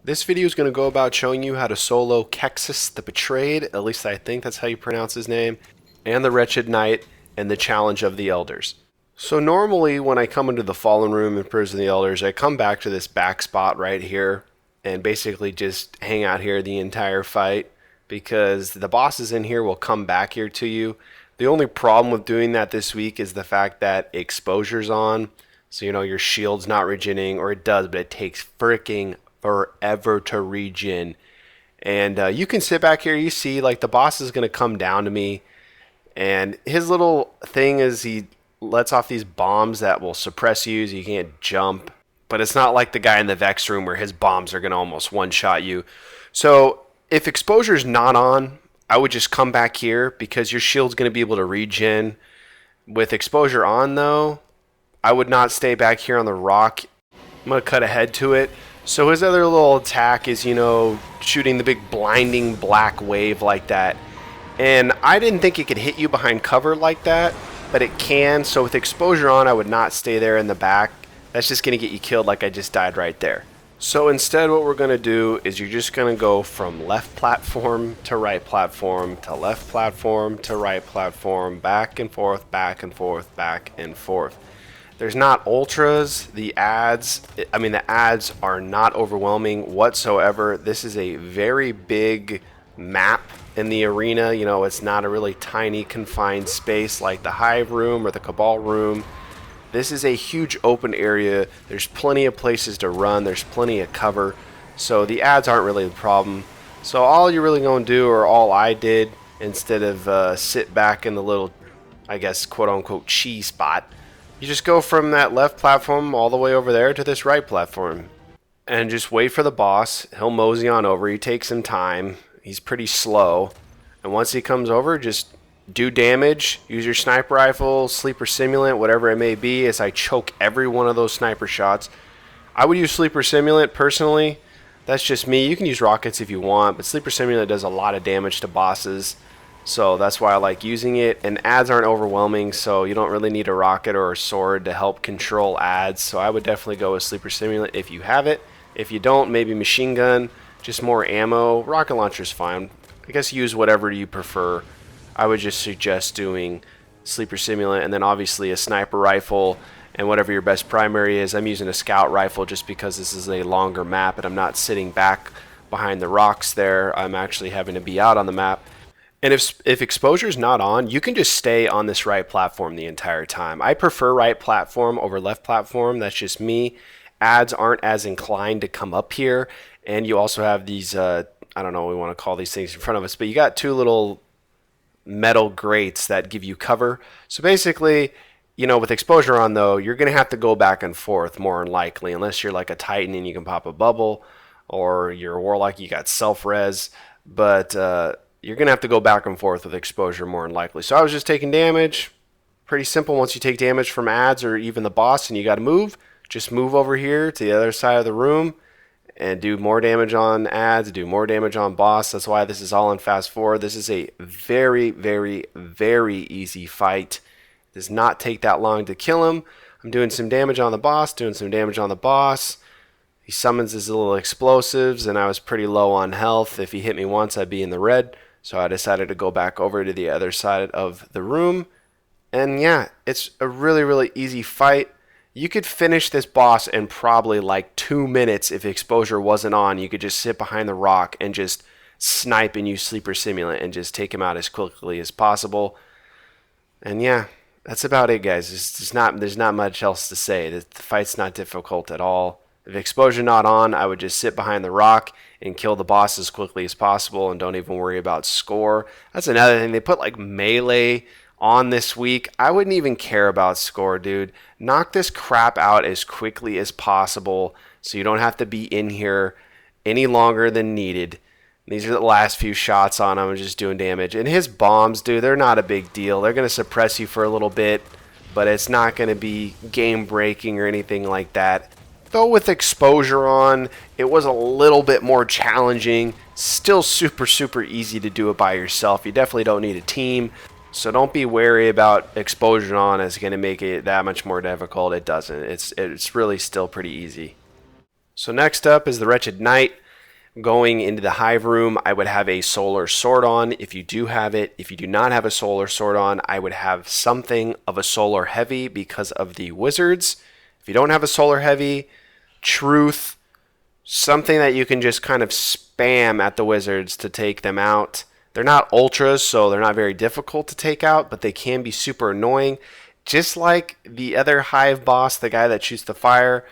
This video is going to go about showing you how to solo Keksis the Betrayed, at least I think that's how you pronounce his name, and the Wretched Knight, and the Challenge of the Elders. So normally when I come into the Fallen Room in Prison of the Elders, I come back to this back spot right here, and basically just hang out here the entire fight, because the bosses in here will come back here to you. The only problem with doing that this week is the fact that exposure's on, so your shield's not regening, or it does, but it takes freaking forever to regen. And you can sit back here, you see like the boss is going to come down to me, and his little thing is he lets off these bombs that will suppress you so you can't jump, but it's not like the guy in the Vex room where his bombs are going to almost one-shot you. So if exposure's not on, I would just come back here because your shield's going to be able to regen. With exposure on though, I would not stay back here on the rock. I'm going to cut ahead to it. So his other little attack is, shooting the big blinding black wave like that. And I didn't think it could hit you behind cover like that, but it can. So with exposure on, I would not stay there in the back. That's just going to get you killed like I just died right there. So instead what we're going to do is you're just going to go from left platform to right platform to left platform to right platform, back and forth, back and forth, back and forth. There's not ultras, the ads are not overwhelming whatsoever. This is a very big map in the arena. It's not a really tiny confined space like the Hive room or the Cabal room. This is a huge open area. There's plenty of places to run. There's plenty of cover. So the ads aren't really the problem. So all you're really going to do, or all I did, instead of sit back in the little, I guess, quote-unquote cheese spot, you just go from that left platform all the way over there to this right platform. And just wait for the boss. He'll mosey on over. He takes some time. He's pretty slow. And once he comes over, just do damage. Use your sniper rifle, sleeper simulant, whatever it may be, as I choke every one of those sniper shots. I would use sleeper simulant personally. That's just me. You can use rockets if you want, but sleeper simulant does a lot of damage to bosses. So that's why I like using it. And ads aren't overwhelming, so you don't really need a rocket or a sword to help control ads. So I would definitely go with sleeper simulant if you have it. If you don't, maybe machine gun, just more ammo. Rocket launcher's fine. I guess use whatever you prefer. I would just suggest doing sleeper simulant, and then obviously a sniper rifle, and whatever your best primary is. I'm using a scout rifle just because this is a longer map and I'm not sitting back behind the rocks there. I'm actually having to be out on the map. And if exposure is not on, you can just stay on this right platform the entire time. I prefer right platform over left platform. That's just me. Ads aren't as inclined to come up here. And you also have these, I don't know what we want to call these things in front of us, but you got two little metal grates that give you cover. So basically, with exposure on though, you're going to have to go back and forth more than likely, unless you're like a Titan and you can pop a bubble, or you're a Warlock, you got self-res. But you're going to have to go back and forth with exposure more than likely. So I was just taking damage. Pretty simple. Once you take damage from ads or even the boss and you got to move, just move over here to the other side of the room and do more damage on ads, do more damage on boss. That's why this is all in fast forward. This is a very, very, very easy fight. It does not take that long to kill him. I'm doing some damage on the boss, doing some damage on the boss. He summons his little explosives, and I was pretty low on health. If he hit me once, I'd be in the red. So I decided to go back over to the other side of the room. And yeah, it's a really, really easy fight. You could finish this boss in probably like 2 minutes if exposure wasn't on. You could just sit behind the rock and just snipe and use sleeper simulant and just take him out as quickly as possible. And yeah, that's about it, guys. There's not much else to say. The fight's not difficult at all. If exposure not on, I would just sit behind the rock and kill the boss as quickly as possible and don't even worry about score. That's another thing. They put like melee on this week. I wouldn't even care about score, dude. Knock this crap out as quickly as possible so you don't have to be in here any longer than needed. These are the last few shots on him. I'm just doing damage. And his bombs, dude, they're not a big deal. They're going to suppress you for a little bit, but it's not going to be game breaking or anything like that. Though with exposure on, it was a little bit more challenging. Still super, super easy to do it by yourself. You definitely don't need a team. So don't be wary about exposure on as going to make it that much more difficult. It doesn't. It's really still pretty easy. So next up is the Wretched Knight. Going into the hive room, I would have a solar sword on if you do have it. If you do not have a solar sword on, I would have something of a solar heavy because of the wizards. If you don't have a solar heavy, truth, something that you can just kind of spam at the wizards to take them out. They're not ultras, so they're not very difficult to take out, but they can be super annoying. Just like the other hive boss, the guy that shoots the fire,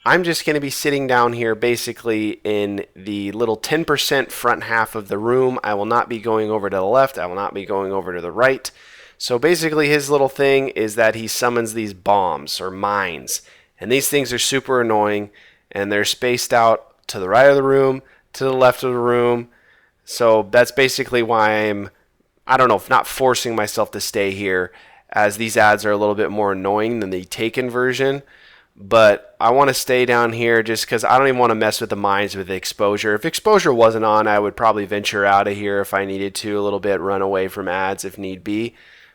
I'm just going to be sitting down here basically in the little 10% front half of the room. I will not be going over to the left. I will not be going over to the right. So basically his little thing is that he summons these bombs or mines. And these things are super annoying. And they're spaced out to the right of the room, to the left of the room. So that's basically why I don't know, not forcing myself to stay here, as these ads are a little bit more annoying than the Taken version. But I want to stay down here just because I don't even want to mess with the mines with the exposure. If exposure wasn't on, I would probably venture out of here if I needed to a little bit, run away from ads if need be.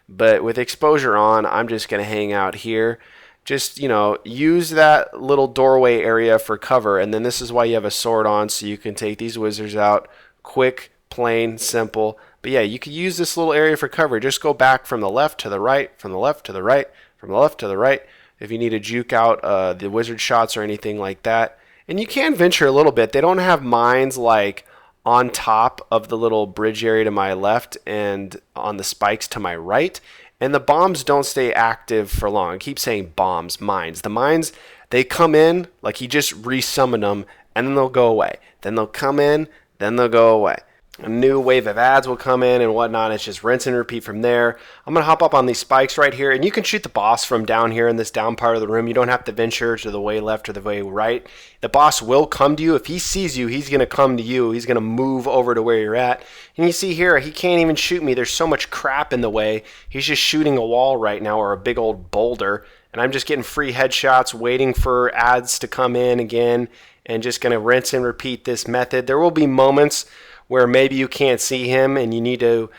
But with exposure on, I'm just going to hang out here. Just, use that little doorway area for cover. And then this is why you have a sword on, so you can take these wizards out. Quick, plain, simple. But yeah, you could use this little area for cover. Just go back from the left to the right, from the left to the right, from the left to the right. If you need to juke out the wizard shots or anything like that. And you can venture a little bit. They don't have mines like on top of the little bridge area to my left and on the spikes to my right. And the bombs don't stay active for long. I keep saying bombs, mines. The mines, they come in, like he just resummon them, and then they'll go away. Then they'll come in, then they'll go away. A new wave of ads will come in and whatnot. It's just rinse and repeat from there. I'm going to hop up on these spikes right here, and you can shoot the boss from down here in this down part of the room. You don't have to venture to the way left or the way right. The boss will come to you. If he sees you, he's going to come to you. He's going to move over to where you're at. And you see here, he can't even shoot me. There's so much crap in the way. He's just shooting a wall right now or a big old boulder. And I'm just getting free headshots, waiting for ads to come in again, and just going to rinse and repeat this method. There will be moments where maybe you can't see him and you need to,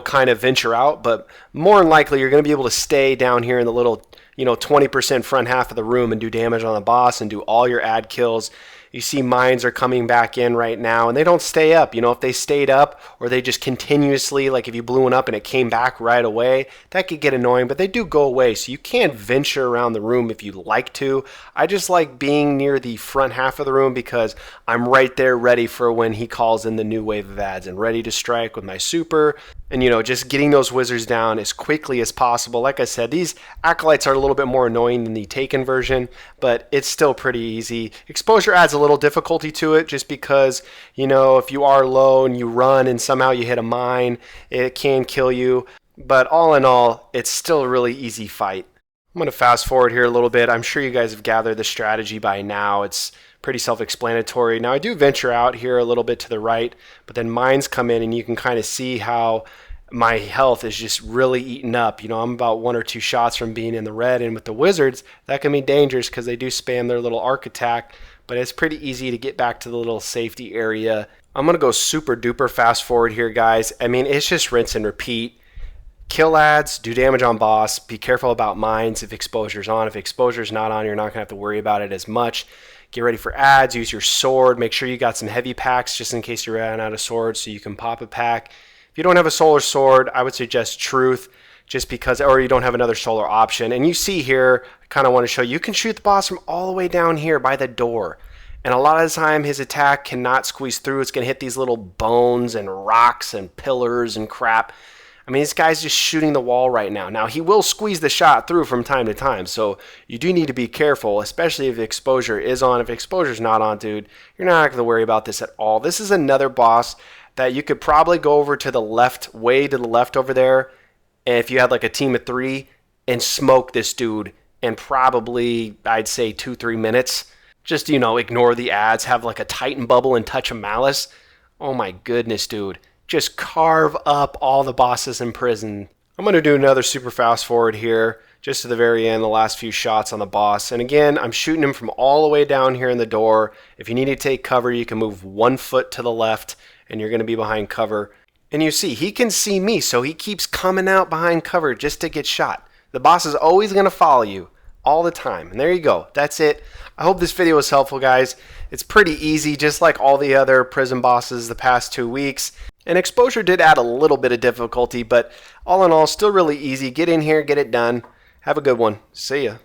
kind of venture out. But more than likely, you're going to be able to stay down here in the little, 20% front half of the room and do damage on the boss and do all your ad kills. You see mines are coming back in right now, and they don't stay up. If they stayed up or they just continuously, like if you blew one up and it came back right away, that could get annoying, but they do go away. So you can venture around the room if you like to. I just like being near the front half of the room because I'm right there ready for when he calls in the new wave of ads and ready to strike with my super. And, just getting those wizards down as quickly as possible. Like I said, these acolytes are a little bit more annoying than the Taken version, but it's still pretty easy. Exposure adds a little difficulty to it just because, if you are low and you run and somehow you hit a mine, it can kill you. But all in all, it's still a really easy fight. I'm going to fast forward here a little bit. I'm sure you guys have gathered the strategy by now. It's pretty self-explanatory. Now I do venture out here a little bit to the right, but then mines come in and you can kind of see how my health is just really eaten up. I'm about 1 or 2 shots from being in the red, and with the wizards, that can be dangerous because they do spam their little arc attack, but it's pretty easy to get back to the little safety area. I'm going to go super duper fast forward here, guys. It's just rinse and repeat. Kill ads, do damage on boss, be careful about mines if exposure's on. If exposure's not on, you're not going to have to worry about it as much. Get ready for ads, use your sword, make sure you got some heavy packs just in case you ran out of swords so you can pop a pack. If you don't have a solar sword, I would suggest truth just because, or you don't have another solar option. And you see here, I kind of want to show you can shoot the boss from all the way down here by the door. And a lot of the time his attack cannot squeeze through. It's going to hit these little bones and rocks and pillars and crap. This guy's just shooting the wall right now. Now, he will squeeze the shot through from time to time, so you do need to be careful, especially if exposure is on. If exposure's not on, dude, you're not going to worry about this at all. This is another boss that you could probably go over to the left, way to the left over there, and if you had like a team of 3, and smoke this dude in probably, I'd say, 2-3 minutes. Just, ignore the ads, have like a Titan bubble and touch of malice. Oh my goodness, dude. Just carve up all the bosses in prison. I'm going to do another super fast forward here, just to the very end, the last few shots on the boss. And again, I'm shooting him from all the way down here in the door. If you need to take cover, you can move 1 foot to the left, and you're going to be behind cover. And you see, he can see me, so he keeps coming out behind cover just to get shot. The boss is always going to follow you. all the time. And there you go. That's it. I hope this video was helpful, guys. It's pretty easy, just like all the other prison bosses the past 2 weeks. And exposure did add a little bit of difficulty, but all in all, still really easy. Get in here, get it done. Have a good one. See ya.